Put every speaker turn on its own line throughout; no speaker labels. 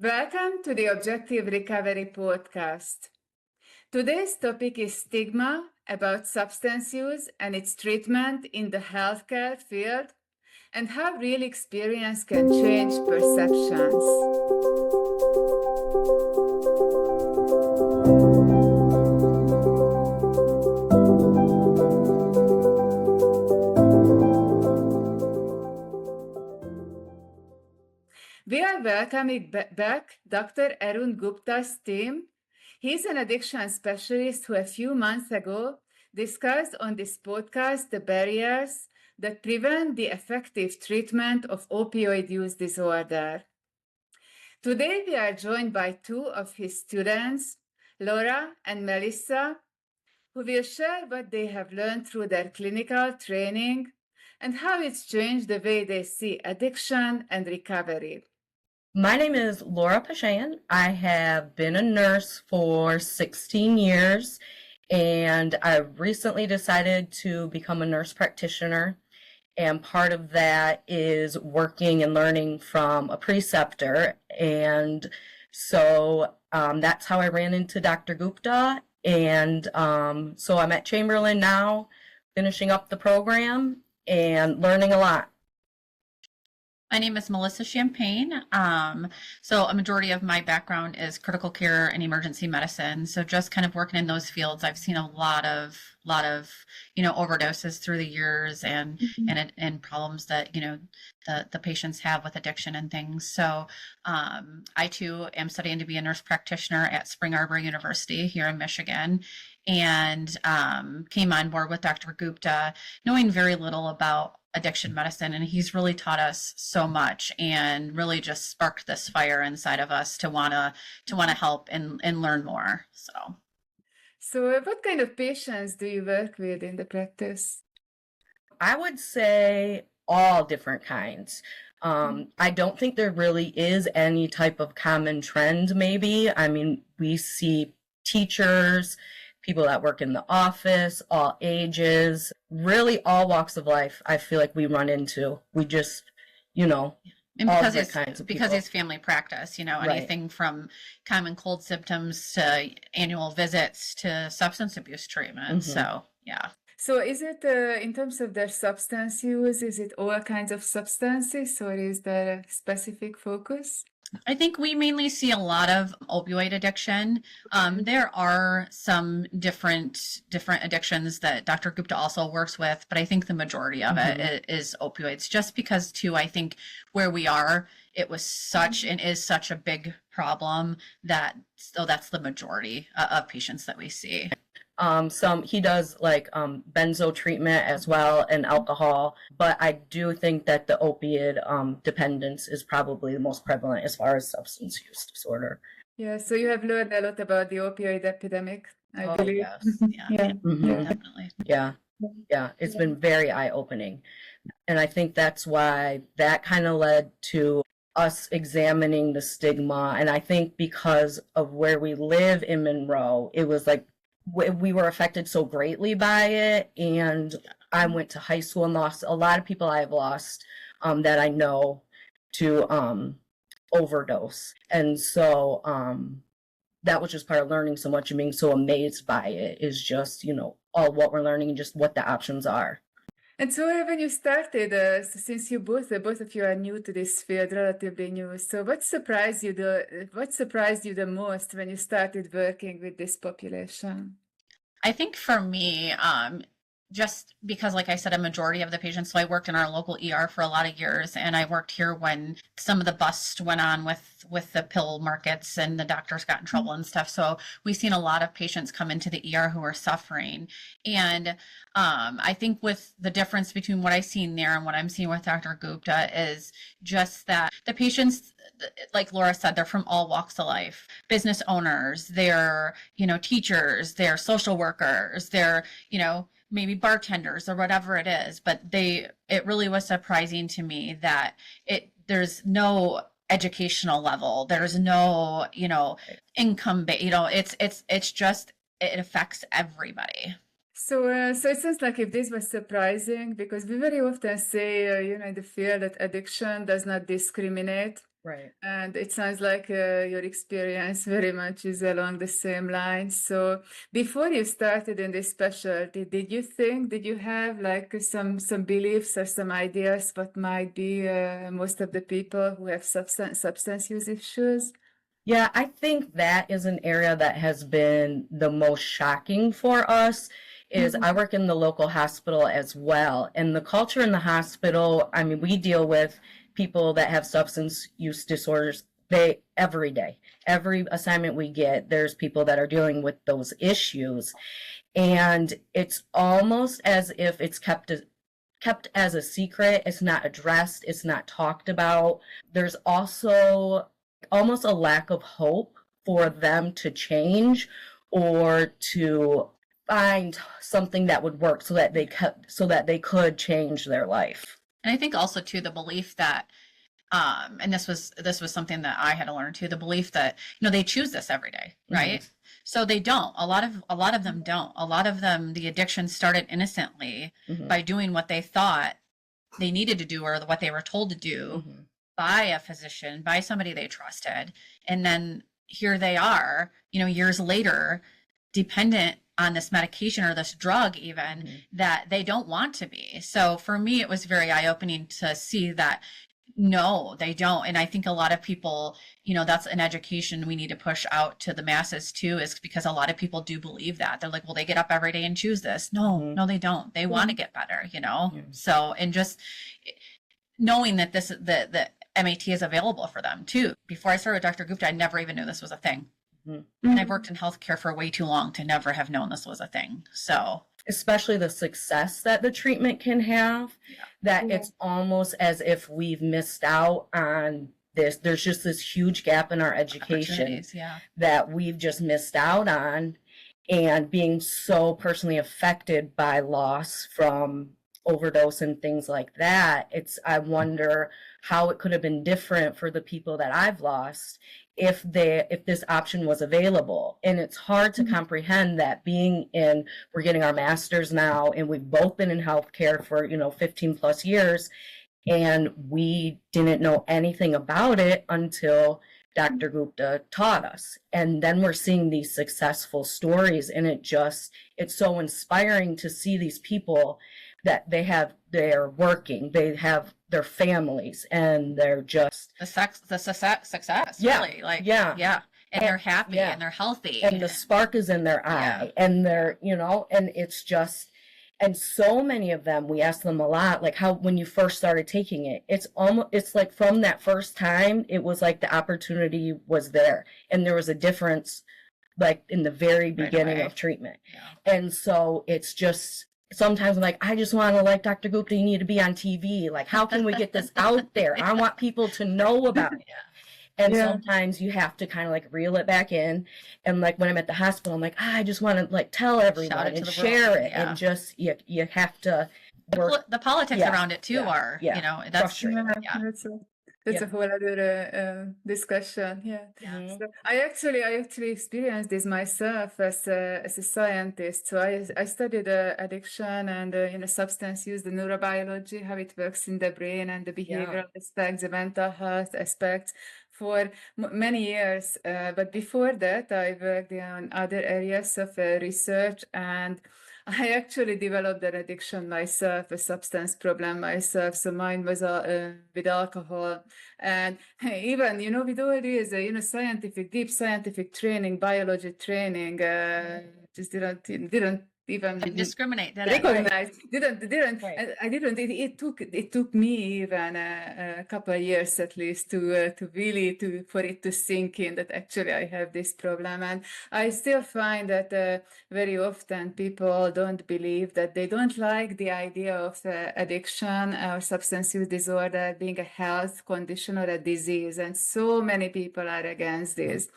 Welcome to the Objective Recovery Podcast. Today's topic is stigma about substance use and its treatment in the healthcare field and how real experience can change perceptions. We are welcoming back Dr. Arun Gupta's team. He's an addiction specialist who a few months ago discussed on this podcast the barriers that prevent the effective treatment of opioid use disorder. Today we are joined by two of his students, Laura and Melissa, who will share what they have learned through their clinical training and how it's changed the way they see addiction and recovery.
My name is Laura Pashaian. I have been a nurse for 16 years, and I recently decided to become a nurse practitioner. And part of that is working and learning from a preceptor. And so that's how I ran into Dr. Gupta. And so I'm at Chamberlain now, finishing up the program and learning a lot.
My name is Melissa Champagne. So a majority of my background is critical care and emergency medicine. So just kind of working in those fields, I've seen a lot of overdoses through the years and problems that the patients have with addiction and things. So I too am studying to be a nurse practitioner at Spring Arbor University here in Michigan, and came on board with Dr. Gupta knowing very little about addiction medicine, and he's really taught us so much and really just sparked this fire inside of us to want to help and learn more.
So what kind of patients do you work with in the practice?
I would say all different kinds. I don't think there really is any type of common trend, maybe. I mean, we see teachers, people that work in the office, all ages, really all walks of life. I feel like we run into. We just,
and
all
because
different kinds of
because
people.
it's family practice,
Right.
anything from common cold symptoms to annual visits to substance abuse treatment.
Mhm.
So yeah.
So is it, in terms of their substance use, is it all kinds of substances or is there a specific focus?
I think we mainly see a lot of opioid addiction. There are some different addictions that Dr. Gupta also works with, but I think the majority of it is opioids. Just because, too, I think where we are, it was such and is such a big problem that that's the majority of patients that we see.
He does like benzo treatment as well and alcohol, but I do think that the opiate dependence is probably the most prevalent as far as substance use disorder.
Yeah, so you have learned a lot about the opioid epidemic, I believe.
Yes. Yeah,
Yeah.
Mhm.
definitely.
Yeah, it's been very eye-opening. And I think that's why that kind of led to us examining the stigma. And I think because of where we live in Monroe, it was like we were affected so greatly by it. And I went to high school and lost a lot of people I've lost that I know to overdose. And so that was just part of learning so much and being so amazed by it is just, all what we're learning and just what the options are.
And so when you started, since you both of you are new to this field, relatively new, so what surprised you the most when you started working with this population?
I think for me, just because, like I said, a majority of the patients, so I worked in our local ER for a lot of years, and I worked here when some of the bust went on with the pill markets and the doctors got in trouble and stuff. So we've seen a lot of patients come into the ER who are suffering. And I think with the difference between what I've seen there and what I'm seeing with Dr. Gupta is just that the patients, like Laura said, they're from all walks of life. Business owners, they're, teachers, they're social workers, they're, maybe bartenders or whatever it is, but it really was surprising to me that there's no educational level, there's no, income, it's just, it affects everybody.
So it sounds like if this was surprising, because we very often say, in the field that addiction does not discriminate.
Right.
And it sounds like your experience very much is along the same lines. So before you started in this specialty, did you have like some beliefs or some ideas what might be most of the people who have substance use issues?
Yeah, I think that is an area that has been the most shocking for us. Is I work in the local hospital as well, and the culture in the hospital, I mean, we deal with people that have substance use disorders every day. Every assignment we get, there's people that are dealing with those issues, and it's almost as if it's kept as a secret. It's not addressed, it's not talked about. There's also almost a lack of hope for them to change or to find something that would work so that they could change their life.
And I think also too the belief that and this was something that I had to learn too, the belief that, you know, they choose this every day, right? Mm-hmm. So they don't. A lot of them don't. A lot of them, the addiction started innocently by doing what they thought they needed to do or what they were told to do by a physician, by somebody they trusted. And then here they are, you know, years later, dependent on this medication or this drug even that they don't want to be. So for me, it was very eye-opening to see that no, they don't. And I think a lot of people, you know, that's an education we need to push out to the masses too, is because a lot of people do believe that. They're like, well, they get up every day and choose this. No, they don't. They want to get better, you know? So, and just knowing that the MAT is available for them too. Before I started with Dr. Gupta, I never even knew this was a thing. And I've worked in healthcare for way too long to never have known this was a thing. So
especially the success that the treatment can have, that it's almost as if we've missed out on this. There's just this huge gap in our education that we've just missed out on, and being so personally affected by loss from overdose and things like that. I wonder how it could have been different for the people that I've lost if this option was available. And it's hard to comprehend that we're getting our masters now, and we've both been in healthcare for, 15 plus years, and we didn't know anything about it until Dr. Gupta taught us. And then we're seeing these successful stories, and it's so inspiring to see these people that they're working, they have their families, and they're just
the success, really, like, and they're happy and they're healthy,
and the spark is in their eye, and they're, and it's just, and so many of them, we ask them a lot, like, how, when you first started taking it, it's like from that first time, it was like the opportunity was there, and there was a difference, like in the very beginning of treatment. And so it's just, sometimes I'm like, I just want to, like, Dr. Gupta, you need to be on TV. Like, how can we get this out there? I want people to know about it. And sometimes you have to kind of like reel it back in. And like when I'm at the hospital, I'm like, I just want to like tell everyone and share it. And just, you have to work.
The politics around it too are, that's
frustrating.
That's a whole other discussion. So I actually experienced this myself as a scientist. So I studied addiction and substance use, the neurobiology, how it works in the brain, and the behavioral aspects, the mental health aspects for many years. But before that, I worked on other areas of research, and I actually developed an addiction myself, a substance problem myself. So mine was with alcohol. And even, with all these, deep scientific training, biology training, just didn't even
discriminate.
Recognize. Didn't. Right. I didn't. It took me even a couple of years at least to really for it to sink in that actually I have this problem. And I still find that very often people don't believe, that they don't like the idea of addiction or substance use disorder being a health condition or a disease, and so many people are against this.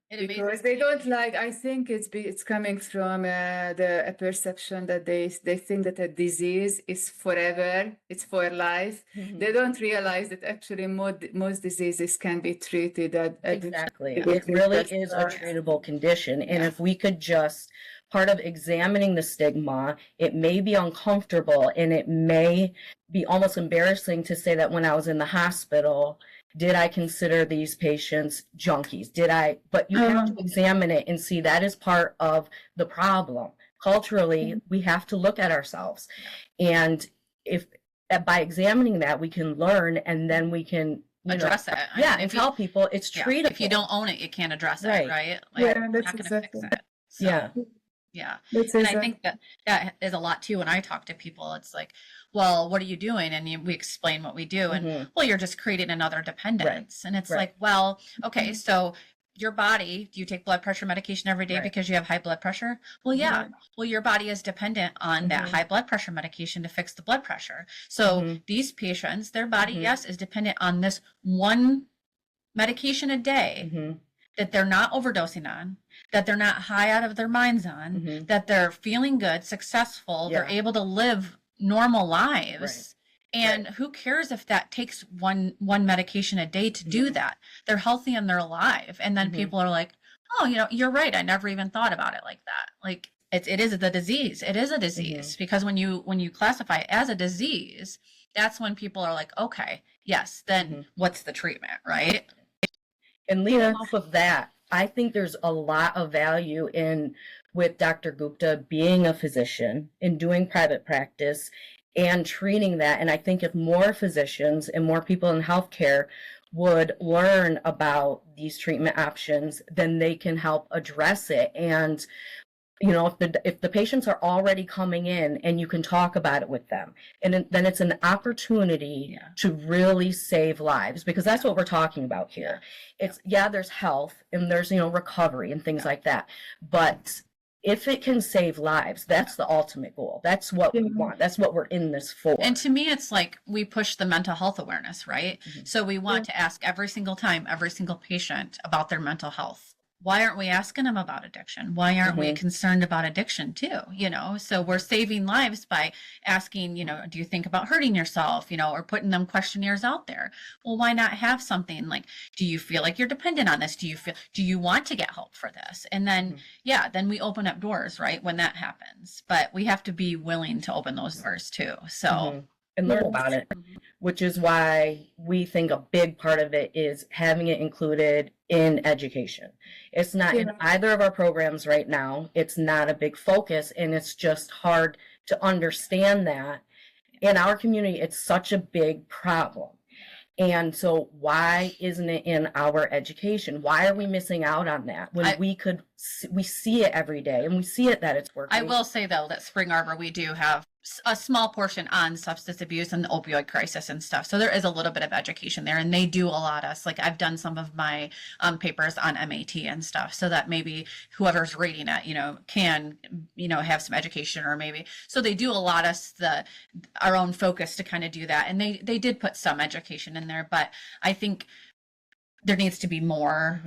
Because they don't like, I think it's coming from a perception that they think that a disease is forever, it's for life. They don't realize that actually most diseases can be treated.
Exactly. It really is a treatable condition. And if we could just part of examining the stigma. It may be uncomfortable and it may be almost embarrassing to say that when I was in the hospital, did I consider these patients junkies? But you have to examine it and see that is part of the problem. Culturally, we have to look at ourselves. And if by examining that, we can learn, and then we can
address it.
And tell people it's treatable.
If you don't own it, you can't address it, right?
Like,
you're not going to fix it. So, yeah. And I think that is a lot too. When I talk to people, it's like, well, what are you doing? And we explain what we do. And well, you're just creating another dependence. And it's like, well, okay, so your body, do you take blood pressure medication every day because you have high blood pressure? Well, yeah. Well, your body is dependent on that high blood pressure medication to fix the blood pressure. So these patients, their body, yes, is dependent on this one medication a day that they're not overdosing on, that they're not high out of their minds on, that they're feeling good, successful, they're able to live normal lives. And who cares if that takes one medication a day to do that? They're healthy and they're alive. And then people are like, oh, you're right. I never even thought about it like that. Like it is the disease. It is a disease because when you classify it as a disease, that's when people are like, okay, yes, then what's the treatment, right?
And leading off of that, I think there's a lot of value with Dr. Gupta being a physician and doing private practice and treating that. And I think if more physicians and more people in healthcare would learn about these treatment options, then they can help address it. And if the patients are already coming in and you can talk about it with them, and then it's an opportunity to really save lives, because that's what we're talking about here. It's there's health and there's recovery and things like that, but if it can save lives, that's the ultimate goal. That's what we want. That's what we're in this for.
And to me, it's like we push the mental health awareness, right? So we want to ask every single time, every single patient about their mental health. Why aren't we asking them about addiction? Why aren't we concerned about addiction too? So we're saving lives by asking, do you think about hurting yourself, or putting them questionnaires out there? Well, why not have something like, do you feel like you're dependent on this? Do you want to get help for this? And then, then we open up doors, right? When that happens, but we have to be willing to open those doors too. So.
And learn about it, which is why we think a big part of it is having it included in education. It's not in either of our programs right now. It's not a big focus, and it's just hard to understand that. In our community, it's such a big problem. And so why isn't it in our education? Why are we missing out on that when we see it every day and we see it that it's working?
I will say though that Spring Arbor, we do have a small portion on substance abuse and the opioid crisis and stuff. So there is a little bit of education there, and they do allot us, like I've done some of my papers on MAT and stuff, so that maybe whoever's reading it, can, have some education, or maybe, so they do allot us our own focus to kind of do that. And they did put some education in there, but I think there needs to be more.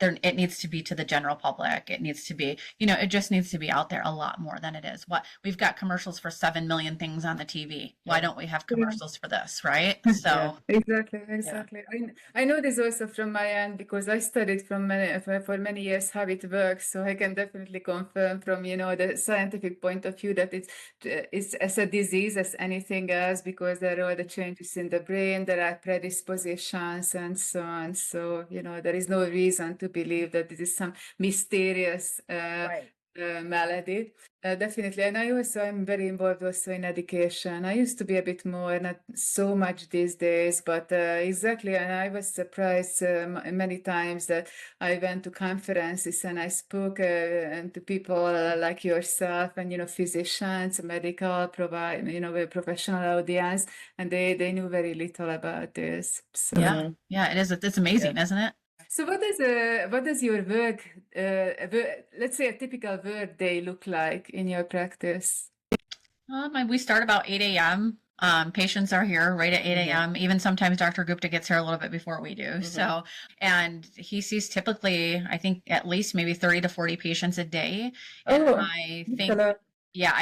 It needs to be to the general public. It needs to be, it just needs to be out there a lot more than it is. We've got commercials for 7 million things on the TV. Why don't we have commercials for this, right? So
exactly. I know this also from my end, because I studied for many years how it works. So I can definitely confirm from the scientific point of view that it's as a disease as anything else, because there are all the changes in the brain, there are predispositions and so on. So there is no reason to believe that this is some mysterious malady. Definitely. And I'm very involved also in education. I used to be a bit more, not so much these days, but exactly. And I was surprised many times that I went to conferences and I spoke and to people like yourself and, physicians, medical a professional audience, and they knew very little about this. So.
Yeah, it is. It's amazing, isn't it?
So what does your work, let's say a typical work day look like in your practice?
We start about 8 a.m. Patients are here right at 8 a.m. Even sometimes Dr. Gupta gets here a little bit before we do. So, and he sees typically, I think at least maybe 30 to 40 patients a day. And I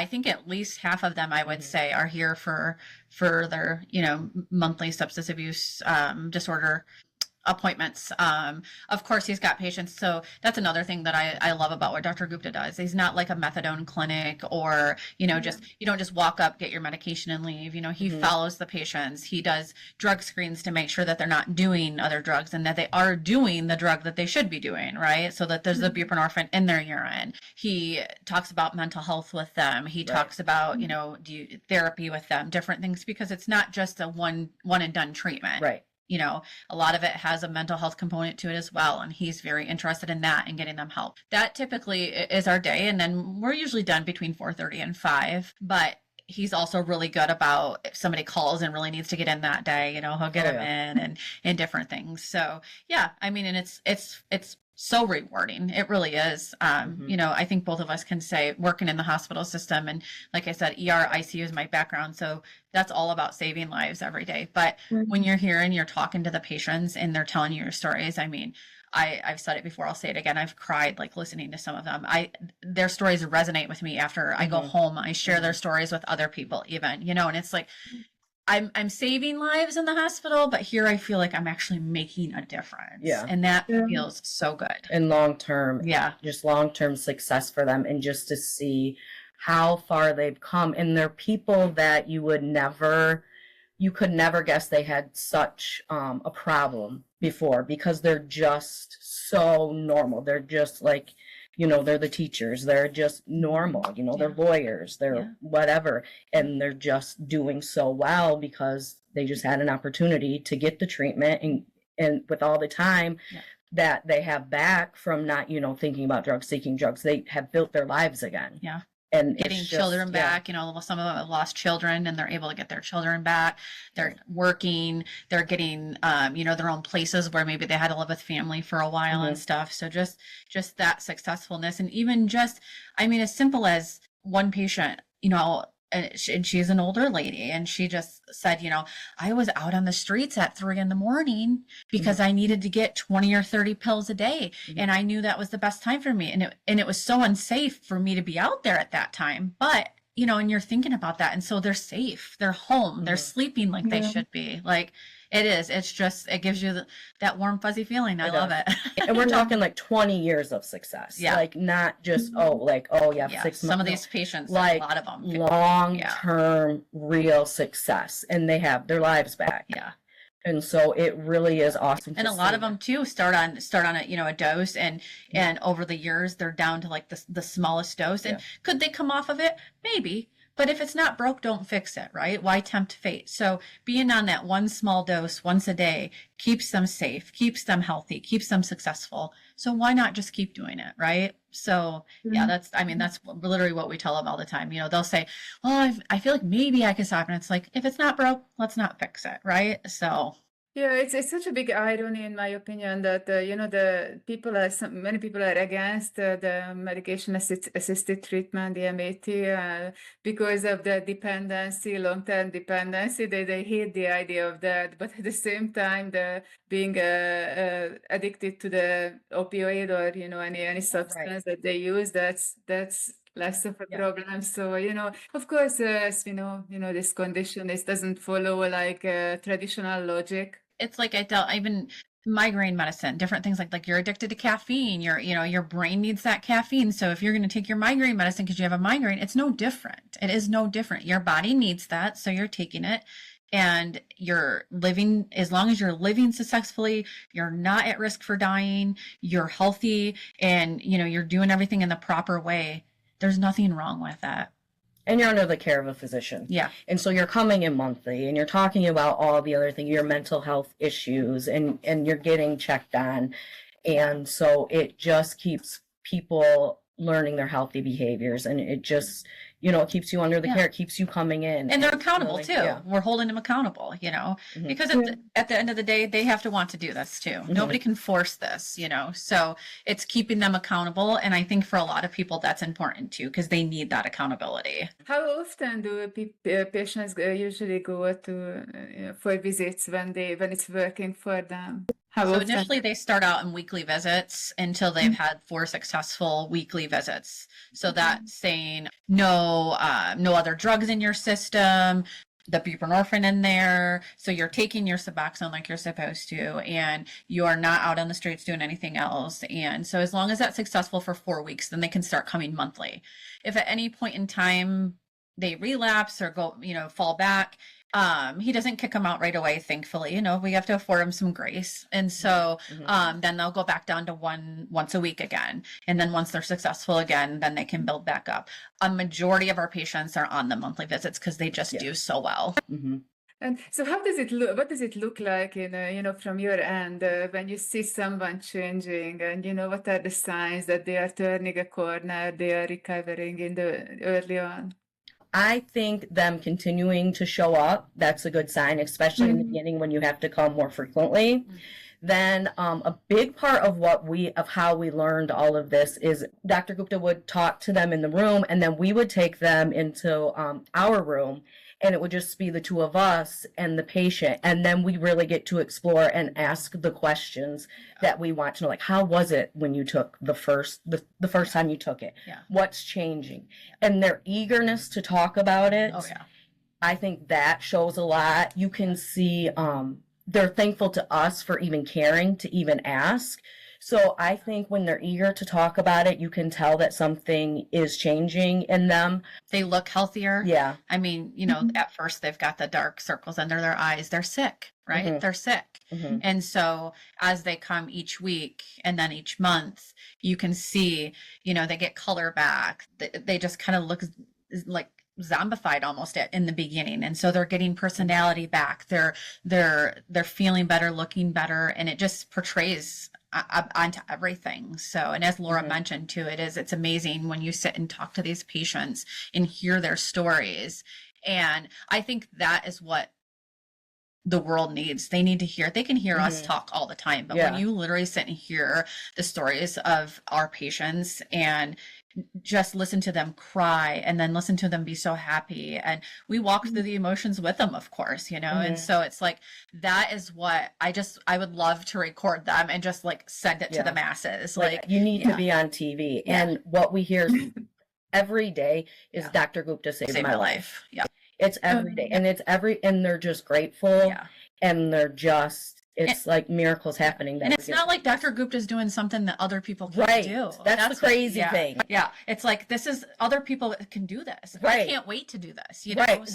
think at least half of them, I would say, are here for their, monthly substance abuse disorder appointments. Of course, he's got patients. So that's another thing that I love about what Dr. Gupta does. He's not like a methadone clinic or, just, you don't just walk up, get your medication and leave. He follows the patients. He does drug screens to make sure that they're not doing other drugs and that they are doing the drug that they should be doing, right? So that there's the buprenorphine in their urine. He talks about mental health with them. He talks about, therapy with them, different things, because it's not just a one and done treatment.
Right.
A lot of it has a mental health component to it as well. And he's very interested in that and getting them help. That typically is our day. And then we're usually done between 4:30 and 5. But he's also really good about if somebody calls and really needs to get in that day, he'll get them in and different things. So yeah, I mean, and it's so rewarding. It really is. I think both of us can say working in the hospital system, and like I said, ER, ICU is my background. So that's all about saving lives every day. But when you're here and you're talking to the patients and they're telling you your stories, I mean, I've said it before, I'll say it again. I've cried like listening to some of them. Their stories resonate with me after I go home. I share their stories with other people even, and it's like, I'm saving lives in the hospital, but here I feel like I'm actually making a difference. Yeah. And that feels so good.
And long term.
Yeah.
Just long term success for them, and just to see how far they've come. And they're people that you could never guess they had such a problem before, because they're just so normal. They're just like, they're the teachers, they're just normal, they're lawyers, they're whatever. And they're just doing so well because they just had an opportunity to get the treatment, and with all the time that they have back from not, thinking about drugs, seeking drugs, they have built their lives again.
Yeah.
And
getting children back, some of them have lost children and they're able to get their children back. They're working, they're getting, their own places where maybe they had to live with family for a while and stuff. So just that successfulness. And even just, as simple as one patient, and she's an older lady, and she just said, I was out on the streets at 3 a.m. because I needed to get 20 or 30 pills a day. And I knew that was the best time for me. And it was so unsafe for me to be out there at that time. But, and you're thinking about that. And so they're safe, they're home, they're sleeping like they should be. Like it is. It's just, it gives you that warm, fuzzy feeling. I love it.
And we're talking like 20 years of success. Yeah. Like not just, 6 months.
Some of these patients,
like
a lot of them.
Long-term real success. And they have their lives back.
Yeah.
And so it really is awesome.
And a lot of them too start on a dose, and over the years they're down to like the smallest dose. And could they come off of it? Maybe. But if it's not broke, don't fix it, right? Why tempt fate? So being on that one small dose once a day keeps them safe, keeps them healthy, keeps them successful. So why not just keep doing it, right? So that's literally what we tell them all the time. They'll say, well, I feel like maybe I can stop. And it's like, if it's not broke, let's not fix it, right? So
yeah, it's such a big irony, in my opinion, that many people are against the medication assisted treatment, the MAT, because of the dependency, long-term dependency. They hate the idea of that, but at the same time, the being addicted to the opioid or any substance that they use, that's less of a problem. So, of course, as we know, this condition, this doesn't follow like traditional logic.
It's like I tell even migraine medicine, different things like you're addicted to caffeine. Your brain needs that caffeine. So if you're going to take your migraine medicine because you have a migraine, it's no different. It is no different. Your body needs that, so you're taking it, and you're living. As long as you're living successfully, you're not at risk for dying. You're healthy, and you're doing everything in the proper way. There's nothing wrong with that.
And you're under the care of a physician.
Yeah.
And so you're coming in monthly, and you're talking about all the other things, your mental health issues, and you're getting checked on. And so it just keeps people learning their healthy behaviors, and it just, it keeps you under the care, it keeps you coming in.
And they're accountable too. Yeah. We're holding them accountable, because at the end of the day, they have to want to do this too. Nobody can force this, so it's keeping them accountable. And I think for a lot of people, that's important too, because they need that accountability.
How often do patients usually go to for visits when it's working for them?
So initially they start out in weekly visits until they've had 4 successful weekly visits. So that's saying no other drugs in your system, the buprenorphine in there. So you're taking your Suboxone like you're supposed to, and you're not out on the streets doing anything else. And so as long as that's successful for 4 weeks, then they can start coming monthly. If at any point in time they relapse or go, fall back, he doesn't kick them out right away, thankfully. We have to afford them some grace. And so then they'll go back down to once a week again. And then once they're successful again, then they can build back up. A majority of our patients are on the monthly visits because they just do so well.
And so how does it look? What does it look like, from your end when you see someone changing, and what are the signs that they are turning a corner, they are recovering in the early on?
I think them continuing to show up, that's a good sign, especially in the beginning when you have to come more frequently. Then a big part of how we learned all of this is Dr. Gupta would talk to them in the room, and then we would take them into our room, and it would just be the two of us and the patient. And then we really get to explore and ask the questions that we want to know, like, how was it when you took the first time you took it?
Yeah.
What's changing? And their eagerness to talk about it.
Oh, yeah.
I think that shows a lot. You can see they're thankful to us for even caring to even ask. So I think when they're eager to talk about it, you can tell that something is changing in them.
They look healthier.
Yeah.
I mean, at first they've got the dark circles under their eyes. They're sick, right? They're sick. And so as they come each week and then each month, you can see, they get color back. They just kind of look like zombified almost in the beginning, and so they're getting personality back. They're feeling better, looking better, and it just portrays onto everything. So, and as Laura mentioned too, it's amazing when you sit and talk to these patients and hear their stories. And I think that is what the world needs. They need to hear, they can hear us talk all the time, but when you literally sit and hear the stories of our patients and just listen to them cry and then listen to them be so happy, and we walk through the emotions with them, of course, and so it's like, that is what I would love to record them and just like send it to the masses. Like
you need to be on TV. And what we hear every day is Dr. Gupta saved my life.
Yeah.
It's every day, and and they're just grateful, and they're just, it's like miracles happening.
And it's not like Dr. Gupta's doing something that other people can't do.
That's the crazy thing.
Yeah. It's like, this is other people that can do this. I can't wait to do this.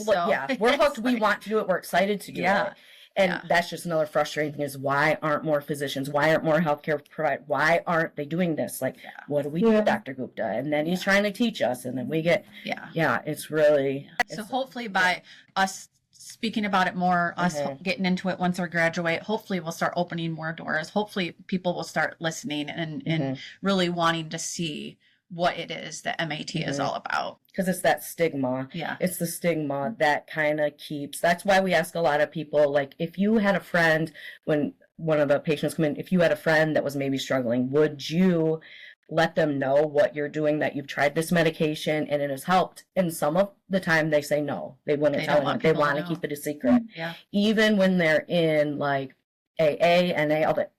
So, we're hooked. We want to do it. We're excited to do it. And that's just another frustrating thing is, why aren't more physicians? Why aren't more healthcare providers? Why aren't they doing this? Like, what do we do, Dr. Gupta? And then he's trying to teach us, and then we get, it's really.
So hopefully by us speaking about it more, us getting into it once we graduate, hopefully we'll start opening more doors. Hopefully people will start listening and really wanting to see what it is that MAT is all about.
Because it's that stigma.
Yeah.
It's the stigma that kind of keeps, that's why we ask a lot of people, like, if you had a friend, when one of the patients come in, if you had a friend that was maybe struggling, would you let them know what you're doing, that you've tried this medication and it has helped? And some of the time they say no. They wouldn't tell anyone. They want to keep it a secret.
Yeah.
Even when they're in like AA, NA, all that,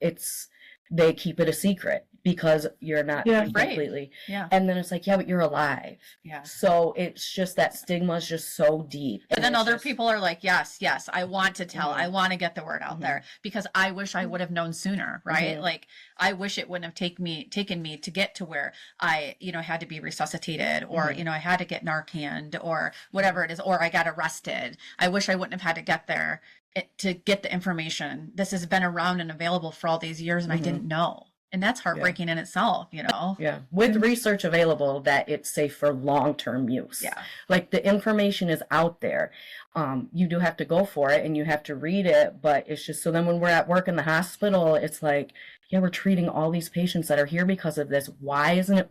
they keep it a secret because you're not completely.
Yeah.
And then it's like, but you're alive.
Yeah.
So it's just that stigma is just so deep.
But then other people are like, yes, I want to tell, I want to get the word out there, because I wish I would have known sooner, right? Like, I wish it wouldn't have taken me to get to where I, had to be resuscitated, or, I had to get Narcaned, or whatever it is, or I got arrested. I wish I wouldn't have had to get there to get the information. This has been around and available for all these years, and I didn't know. And that's heartbreaking in itself,
Yeah. With research available that it's safe for long-term use.
Yeah.
Like, the information is out there. You do have to go for it and you have to read it, but it's just, so then when we're at work in the hospital, it's like, we're treating all these patients that are here because of this. Why isn't it?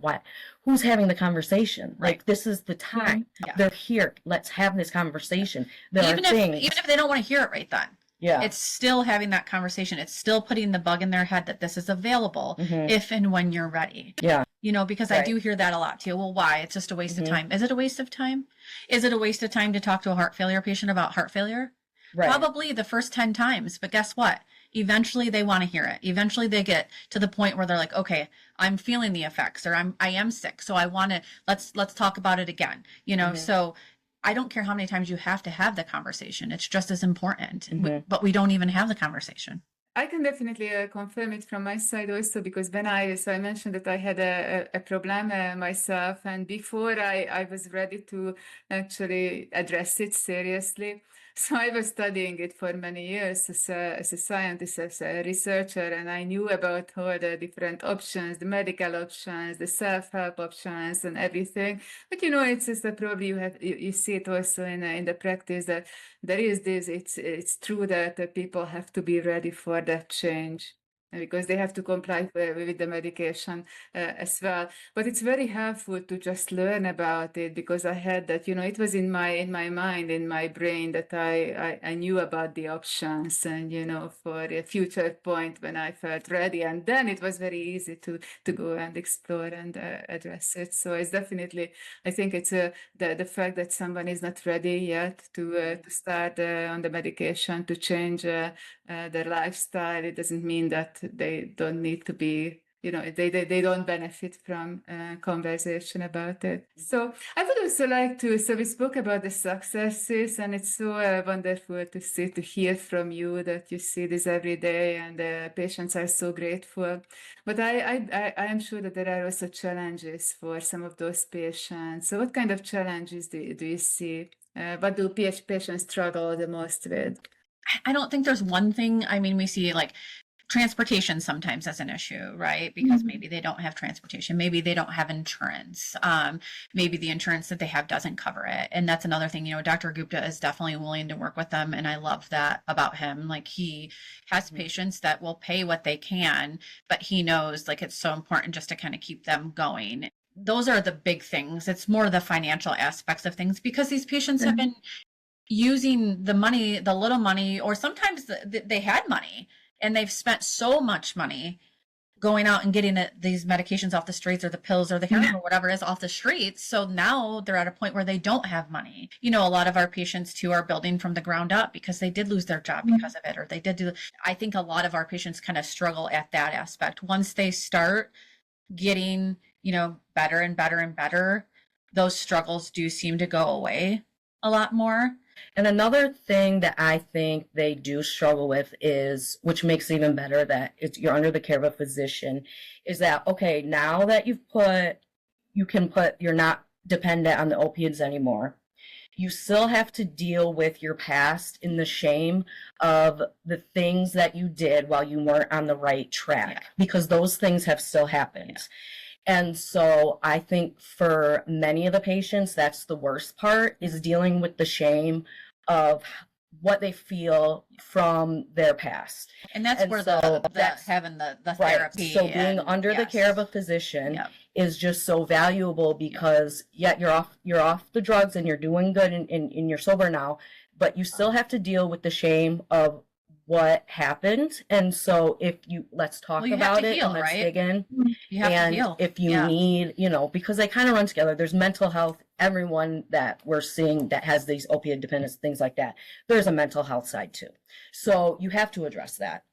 Who's having the conversation?
Right.
Like, this is the time.
Yeah.
They're here. Let's have this conversation.
Even if they don't want to hear it right then.
Yeah.
It's still having that conversation. It's still putting the bug in their head that this is available if and when you're ready.
Yeah.
Because I do hear that a lot too. Well, why? It's just a waste of time. Is it a waste of time? Is it a waste of time to talk to a heart failure patient about heart failure?
Right.
Probably the first 10 times. But guess what? Eventually they want to hear it. Eventually they get to the point where they're like, okay, I'm feeling the effects, or I am sick. So I want to, let's talk about it again. So I don't care how many times you have to have the conversation. It's just as important,
Mhm.
but we don't even have the conversation.
I can definitely confirm it from my side also, because when I mentioned that I had a problem myself, and before I was ready to actually address it seriously. So I was studying it for many years as a scientist, as a researcher, and I knew about all the different options, the medical options, the self-help options, and everything. But it's just that probably you see it also in the practice that there is this. It's true that people have to be ready for that change, because they have to comply with the medication as well. But it's very helpful to just learn about it, because I had that, it was in my mind, in my brain, that I knew about the options, and for a future point when I felt ready, and then it was very easy to go and explore and address it. So it's definitely, I think it's the fact that someone is not ready yet to start on the medication, to change their lifestyle. It doesn't mean that they don't need to be, they don't benefit from conversation about it. So I would also like to, so we spoke about the successes, and it's so wonderful to hear from you that you see this every day, and the patients are so grateful. But I am sure that there are also challenges for some of those patients. So what kind of challenges do you see? What do patients struggle the most with?
I don't think there's one thing. I mean, we see like transportation sometimes as an issue, right? Because maybe they don't have transportation, maybe they don't have insurance, maybe the insurance that they have doesn't cover it. And that's another thing, Dr. Gupta is definitely willing to work with them. And I love that about him. Like, he has patients that will pay what they can, but he knows like it's so important just to kind of keep them going. Those are the big things. It's more the financial aspects of things, because these patients have been using the money, the little money, or sometimes they had money and they've spent so much money going out and getting these medications off the streets, or the pills or the heroin or whatever it is off the streets. So now they're at a point where they don't have money. A lot of our patients too are building from the ground up because they did lose their job because of it, or they did do. I think a lot of our patients kind of struggle at that aspect. Once they start getting, better and better and better, those struggles do seem to go away a lot more.
And another thing that I think they do struggle with is, which makes it even better that you're under the care of a physician, is that, okay, now that you're not dependent on the opioids anymore, you still have to deal with your past in the shame of the things that you did while you weren't on the right track, because those things have still happened. And so I think for many of the patients, that's the worst part, is dealing with the shame of what they feel from their past.
And that's where that's having the therapy.
So being under the care of a physician is just so valuable, because you're off the drugs and you're doing good and you're sober now, but you still have to deal with the shame of what happened. And so let's talk about it, and let's dig in.
You have to heal.
If you need, because they kind of run together. There's mental health. Everyone that we're seeing that has these opioid dependence, things like that, there's a mental health side too. So you have to address that.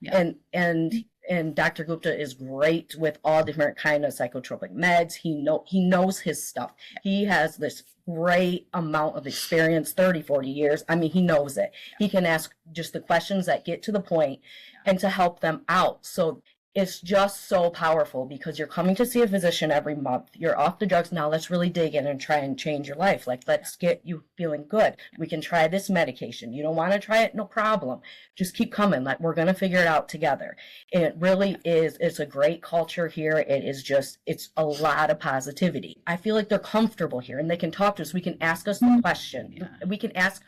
And Dr. Gupta is great with all different kind of psychotropic meds. He knows his stuff. He has this great amount of experience, 30, 40 years. I mean, he knows it. He can ask just the questions that get to the point and to help them out. So it's just so powerful, because you're coming to see a physician every month. You're off the drugs. Now let's really dig in and try and change your life. Like, let's get you feeling good. We can try this medication. You don't want to try it? No problem. Just keep coming. Like, we're going to figure it out together. And it really is. It's a great culture here. It's a lot of positivity. I feel like they're comfortable here, and they can talk to us. We can ask us the question. We can ask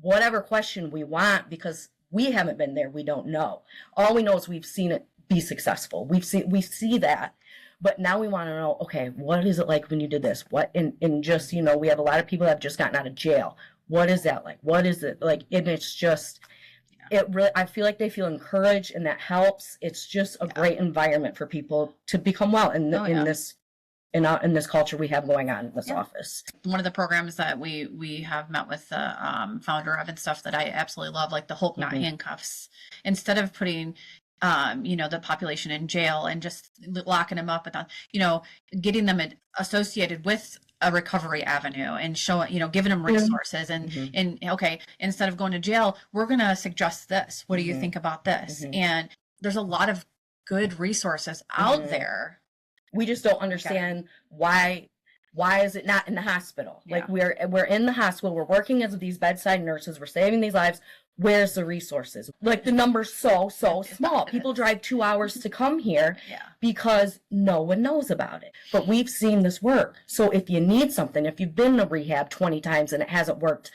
whatever question we want, because we haven't been there. We don't know. All we know is we've seen it be successful. We see that, but now we want to know, okay, what is it like when you did this? What, and just, we have a lot of people that have just gotten out of jail. What is that like? What is it like? And it's just, it really, I feel like they feel encouraged, and that helps. It's just a great environment for people to become well in this culture we have going on in this office.
One of the programs that we have met with the founder of and stuff that I absolutely love, like the Hope Not Handcuffs. Instead of putting the population in jail and just locking them up and, getting them associated with a recovery avenue and showing, giving them resources and okay, instead of going to jail, we're going to suggest this. What do you think about this? And there's a lot of good resources out there.
We just don't understand why is it not in the hospital? Like we're in the hospital, we're working as these bedside nurses, we're saving these lives. Where's the resources? Like the number's so small. People drive 2 hours to come here because no one knows about it. But we've seen this work. So if you need something, if you've been to rehab 20 times and it hasn't worked,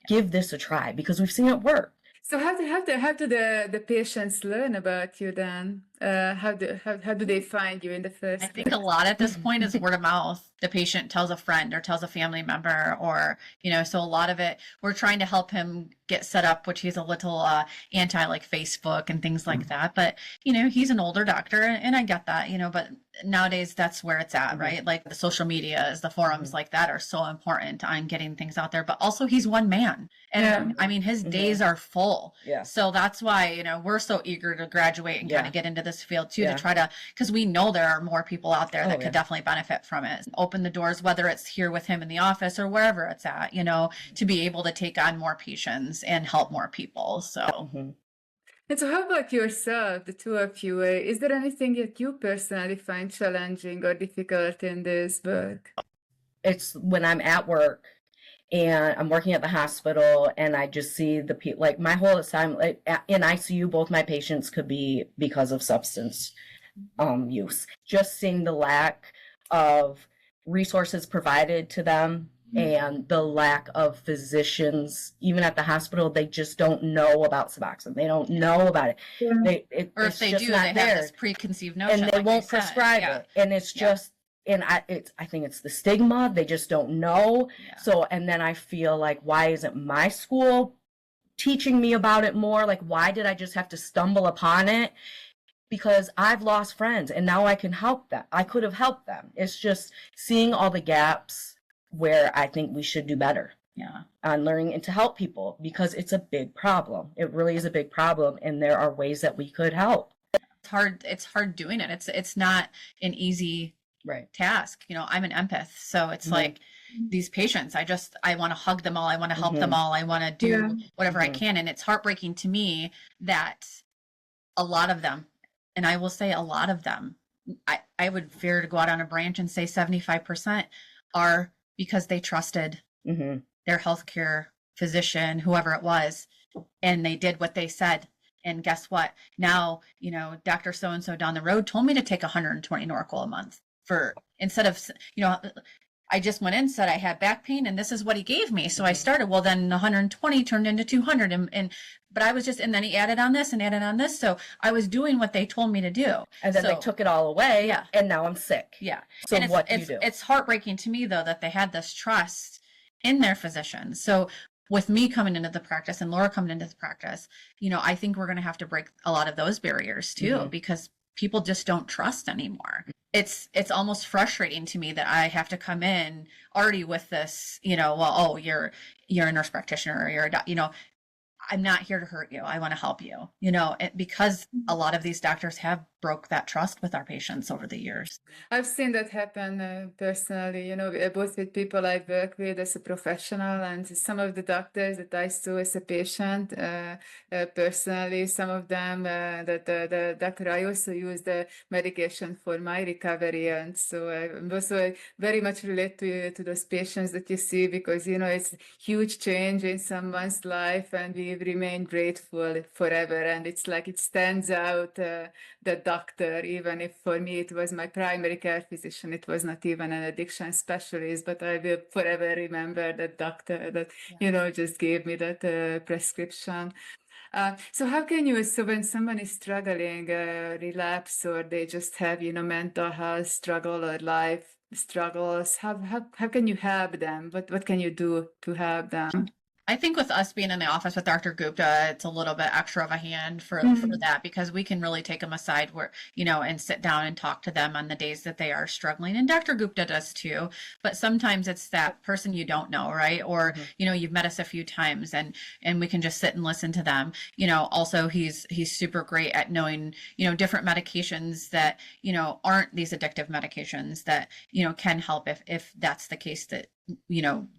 give this a try because we've seen it work.
So how do the patients learn about you then? How do they find you in the first
I think a lot at this point is word of mouth. The patient tells a friend or tells a family member or, so a lot of it, we're trying to help him get set up, which he's a little anti like Facebook and things like that. But, he's an older doctor and I get that, but nowadays that's where it's at, right? Like the social medias, the forums like that are so important on getting things out there, but also he's one man. And I mean, his days are full.
Yeah.
So that's why, we're so eager to graduate and kind of get into this field too, to try to, because we know there are more people out there that could definitely benefit from it. Open the doors, whether it's here with him in the office or wherever it's at, to be able to take on more patients and help more people. So.
And so how about yourself, the two of you? Is there anything that you personally find challenging or difficult in this work?
It's when I'm at work and I'm working at the hospital and I just see the people, like my whole time in ICU, both my patients could be because of substance use. Just seeing the lack of resources provided to them and the lack of physicians, even at the hospital, they just don't know about Suboxone. They don't know about it.
Or if they do, they have this preconceived notion.
And they won't prescribe it. And it's just, and I think it's the stigma. They just don't know. So, and then I feel like, why isn't my school teaching me about it more? Like, why did I just have to stumble upon it? Because I've lost friends and now I can help them. I could have helped them. It's just seeing all the gaps where I think we should do better on learning and to help people because it's a big problem. It really is a big problem. And there are ways that we could help.
It's hard doing it. It's not an easy task. I'm an empath. So it's like these patients, I want to hug them all. I want to help them all. I want to do whatever I can. And it's heartbreaking to me that a lot of them, and I will say a lot of them, I would fear to go out on a branch and say 75% are because they trusted their healthcare physician, whoever it was, and they did what they said. And guess what? Now, Dr. So-and-so down the road told me to take 120 Norco a month instead of, I just went in and said I had back pain and this is what he gave me. So I started, well, then 120 turned into 200 but I was just, and then he added on this and added on this. So I was doing what they told me to do.
And then they took it all away and now I'm sick.
Yeah.
So
and
what do you do?
It's heartbreaking to me though, that they had this trust in their physicians. So with me coming into the practice and Laura coming into the practice, I think we're going to have to break a lot of those barriers too, because people just don't trust anymore. It's almost frustrating to me that I have to come in already with this, you're a nurse practitioner or you're a I'm not here to hurt you. I want to help you, because a lot of these doctors have broke that trust with our patients over the years.
I've seen that happen personally, both with people I work with as a professional and some of the doctors that I saw as a patient personally. Some of them, the doctor, I also use the medication for my recovery. And so I also very much relate to those patients that you see because, it's a huge change in someone's life and we remain grateful forever. And it's like it stands out, the doctor, even if for me it was my primary care physician, it was not even an addiction specialist, but I will forever remember that doctor that, just gave me that prescription. So how can you, so when someone is struggling, relapse, or they just have, mental health struggle or life struggles, how can you help them? What can you do to help them?
I think with us being in the office with Dr. Gupta, it's a little bit extra of a hand for that, because we can really take them aside where, and sit down and talk to them on the days that they are struggling. And Dr. Gupta does too, but sometimes it's that person you don't know, right? Or, you've met us a few times and we can just sit and listen to them. Also he's super great at knowing, different medications that, aren't these addictive medications that, can help if that's the case, that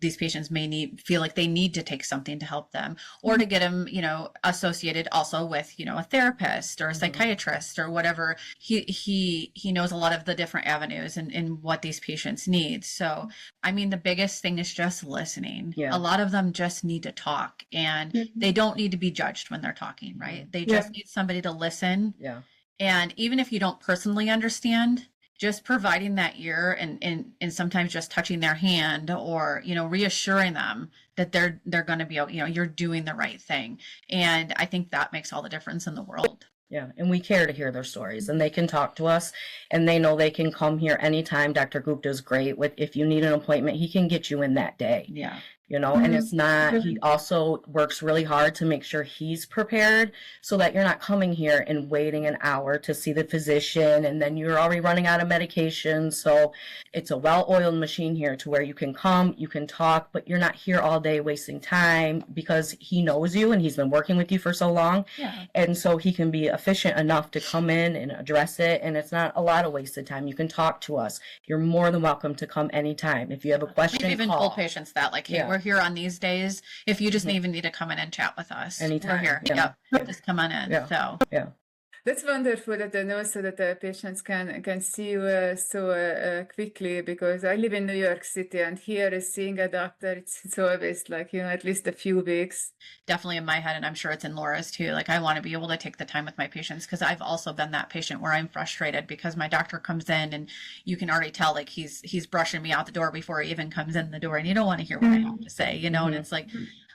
these patients may feel like they need to take something to help them, or to get them, associated also with, a therapist or a psychiatrist or whatever. He knows a lot of the different avenues and what these patients need. So, I mean, the biggest thing is just listening.
Yeah.
A lot of them just need to talk, and they don't need to be judged when they're talking, right? They just need somebody to listen.
Yeah.
And even if you don't personally understand, just providing that ear and sometimes just touching their hand, or, reassuring them that they're going to be, you're doing the right thing. And I think that makes all the difference in the world.
Yeah. And we care to hear their stories, and they can talk to us, and they know they can come here anytime. Dr. Gupta is great with, if you need an appointment, he can get you in that day.
Yeah.
And it's not, he also works really hard to make sure he's prepared, so that you're not coming here and waiting an hour to see the physician, and then you're already running out of medication. So it's a well-oiled machine here to where you can come, you can talk, but you're not here all day wasting time, because he knows you and he's been working with you for so long.
Yeah.
And so he can be efficient enough to come in and address it. And it's not a lot of wasted time. You can talk to us. You're more than welcome to come anytime. If you have a question,
We've even
call.
told patients that, like, hey, we're here on these days. If you just even need to come in and chat with us,
Anytime.
we're here.
Yeah.
Yep. Just come on in.
Yeah.
So
That's wonderful that I know, so that the patients can see you so quickly, because I live in New York City, and here is seeing a doctor, it's always like, at least a few weeks.
Definitely in my head, and I'm sure it's in Laura's too. Like, I want to be able to take the time with my patients, because I've also been that patient where I'm frustrated because my doctor comes in and you can already tell, like, he's brushing me out the door before he even comes in the door, and you don't want to hear what I have to say, and it's like,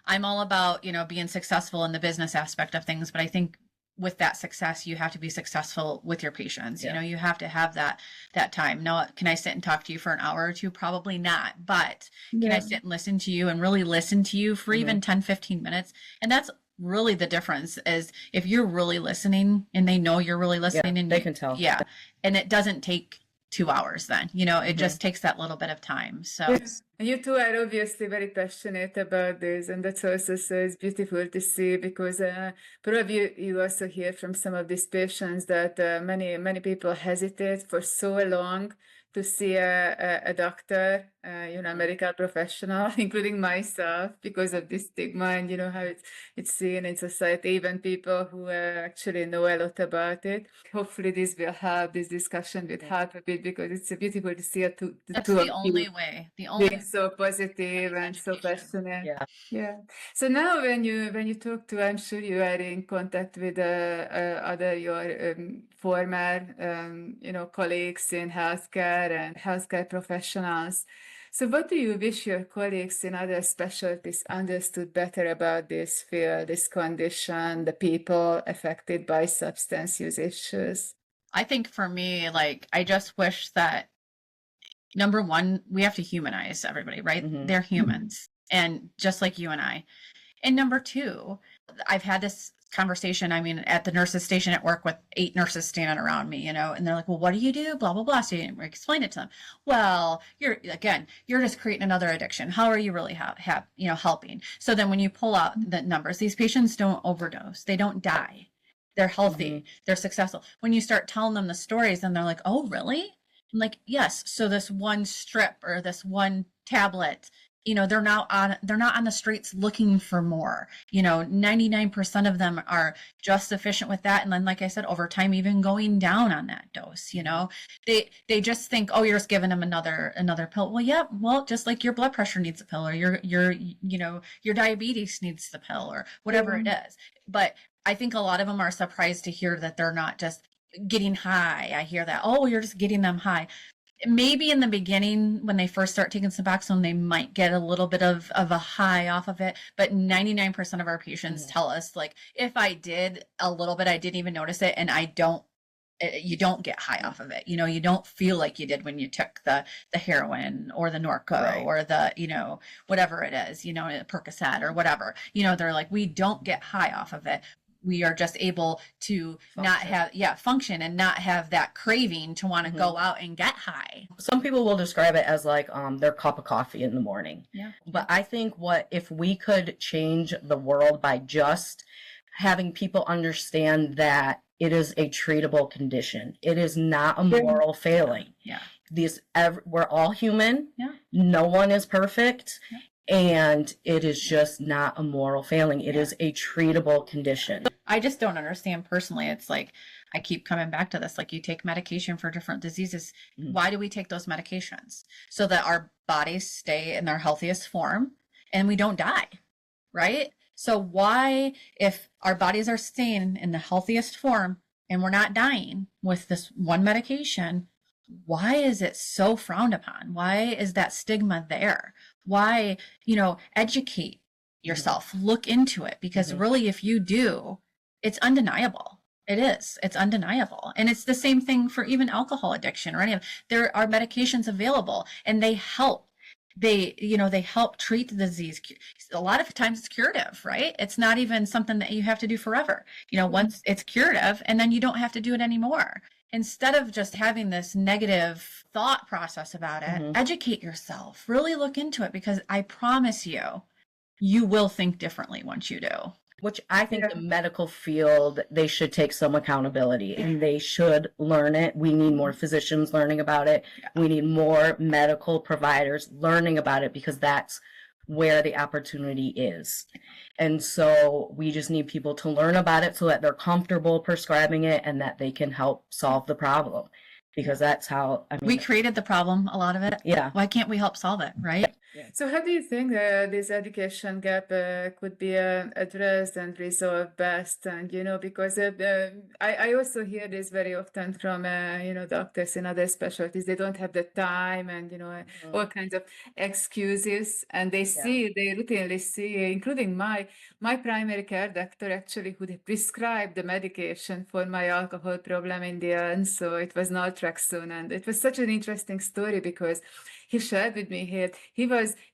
I'm all about, being successful in the business aspect of things, but I think with that success, you have to be successful with your patients. You have to have that time. Now, can I sit and talk to you for an hour or two? Probably not. But can I sit and listen to you and really listen to you for even 10, 15 minutes? And that's really the difference, is if you're really listening and they know you're really listening, and
they can tell.
Yeah. And it doesn't take 2 hours then, it just takes that little bit of time. So
And you two are obviously very passionate about this, and that's also so it's beautiful to see, because probably you also hear from some of these patients that many people hesitate for so long to see a doctor, a medical professional, including myself, because of this stigma, and how it's seen in society, even people who actually know a lot about it. Hopefully this will help, this discussion will help a bit, because it's beautiful to see
that's the only way. The only
being so positive and so passionate.
Yeah.
Yeah. So now when you talk to, I'm sure you are in contact with other your former colleagues in healthcare and healthcare professionals. So what do you wish your colleagues in other specialties understood better about this field, this condition, the people affected by substance use issues?
I think for me, like, I just wish that, number one, we have to humanize everybody, right? They're humans, and just like you and I. And number two, I've had this conversation, at the nurses station at work with 8 nurses standing around me, and they're like, well, what do you do? Blah, blah, blah. So you explain it to them. Well, you're just creating another addiction. How are you really helping? So then when you pull out the numbers, these patients don't overdose. They don't die. They're healthy. They're successful. When you start telling them the stories, then they're like, oh, really? I'm like, yes. So this one strip or this one tablet, they're not on the streets looking for more. 99% of them are just sufficient with that. And then, like I said, over time, even going down on that dose, they just think, oh, you're just giving them another pill. Well, yeah, just like your blood pressure needs a pill, or your diabetes needs the pill, or whatever it is. But I think a lot of them are surprised to hear that they're not just getting high. I hear that, oh, you're just getting them high. Maybe in the beginning, when they first start taking Suboxone, they might get a little bit of a high off of it. But 99% of our patients tell us, like, if I did a little bit, I didn't even notice it, and I don't you don't get high off of it. You know, you don't feel like you did when you took the heroin or the Norco
Right.
or the, you know, whatever it is, you know, Percocet or whatever. You know, they're like, we don't get high off of it. We are just able to not have, function and not have that craving to want to go out and get high.
Some people will describe it as like their cup of coffee in the morning.
Yeah.
But I think if we could change the world by just having people understand that it is a treatable condition. It is not a moral failing.
Yeah.
We're all human.
Yeah.
No one is perfect. Yeah. And it is just not a moral failing. It is a treatable condition.
I just don't understand personally. It's like, I keep coming back to this. Like, you take medication for different diseases. Why do we take those medications? So that our bodies stay in their healthiest form and we don't die, right? So why, if our bodies are staying in the healthiest form and we're not dying with this one medication, why is it so frowned upon? Why is that stigma there? Why, you know, educate yourself, look into it, because really, if you do, it's undeniable. It is. It's undeniable. And it's the same thing for even alcohol addiction or any of, there are medications available and they help. They help treat the disease. A lot of times it's curative, right? It's not even something that you have to do forever. You know, once it's curative and then you don't have to do it anymore. Instead of just having this negative thought process about it, educate yourself, really look into it, because I promise you, you will think differently once you do.
Which I think the medical field, they should take some accountability and they should learn it. We need more physicians learning about it. We need more medical providers learning about it, because that's where the opportunity is. And so we just need people to learn about it so that they're comfortable prescribing it and that they can help solve the problem. Because that's how,
we created the problem, a lot of it.
Yeah.
Why can't we help solve it, right?
Yeah. So how do you think this education gap could be addressed and resolved best? And, you know, because I also hear this very often from, doctors in other specialties. They don't have the time and, all kinds of excuses. And they routinely see, including my primary care doctor, actually, who prescribed the medication for my alcohol problem in the end. So it was naltrexone. And it was such an interesting story, because he shared with me here. He